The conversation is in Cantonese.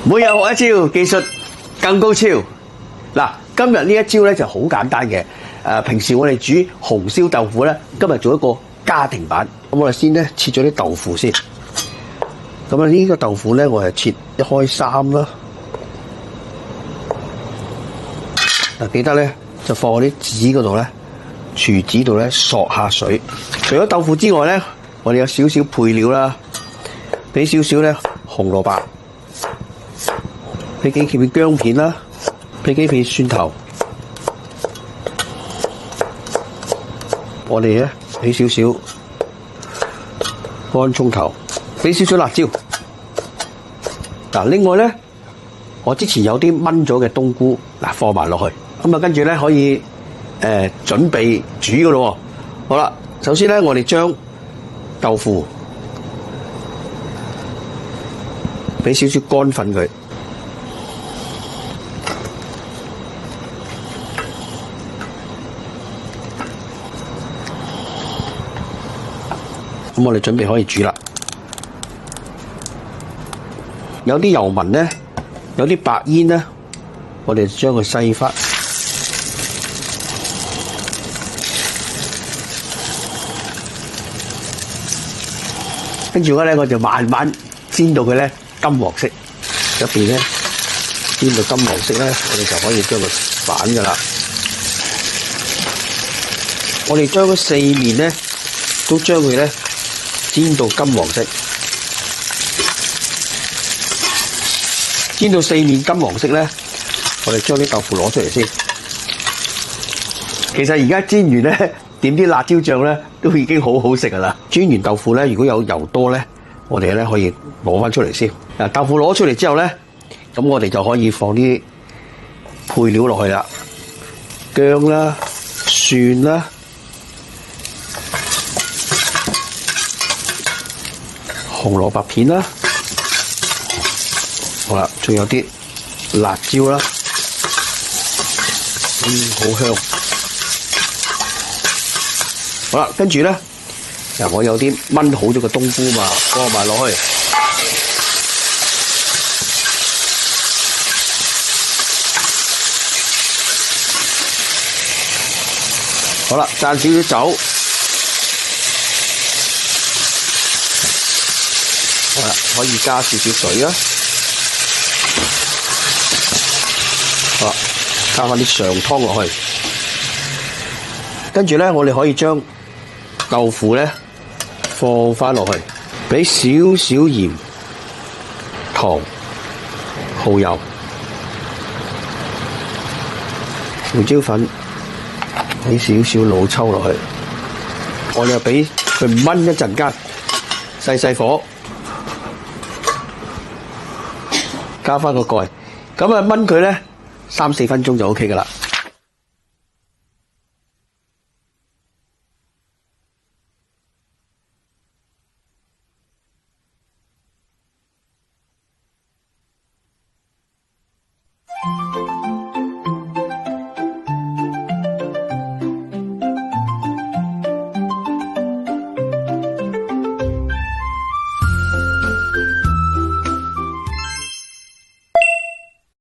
每日學一招，技術更高超。嗱，今日呢一招咧就好簡單嘅。平時我哋煮紅燒豆腐咧，今日做一個家庭版。咁我哋先咧切咗啲豆腐先。咁啊呢個豆腐咧，我係切一開三啦。嗱，記得咧就放喺啲紙嗰度咧，廚紙度咧索下水。除咗豆腐之外咧，我哋有少少配料啦，俾少少咧紅蘿蔔，俾幾片薑片啦，俾幾片蒜頭。我哋咧俾少少乾葱頭，俾少少辣椒。嗱，另外咧，我之前有啲炆咗嘅冬菇，嗱放埋落去。咁啊，跟住咧可以準備煮噶咯。好啦，首先咧我哋將豆腐俾少少乾粉佢。咁我哋準備可以煮啦。有啲油紋咧，有啲白煙咧，我哋將佢篩翻。跟住咧，我就慢慢煎到佢咧金黃色，入邊咧煎到金黃色咧，我哋就可以將佢反噶啦。我哋將嗰四面咧都將佢咧煎到金黃色，煎到四面金黃色咧，我哋將啲豆腐攞出嚟先。其實而家煎完咧，點啲辣椒醬咧，都已經好好食噶啦。煎完豆腐咧，如果有油多咧，我哋咧可以攞翻出嚟先。嗱，豆腐攞出嚟之後咧，咁我哋就可以放啲配料落去啦，薑啦、蒜啦、紅蘿蔔片啦，好啦，仲有啲辣椒啦，好香。好啦，跟住咧，嗱，我有啲炆好咗個冬菇嘛，放埋落去。好啦，蘸少少酒。好啦，可以加少少水啦。好啦，加翻啲上湯落去。跟住咧，我哋可以將豆腐咧放翻落去，俾少少鹽、糖、蠔油、胡椒粉，俾少少老抽落去。我哋俾佢燜一陣間，細火，加翻個蓋，咁啊燜佢咧3-4分鐘就 OK 噶啦。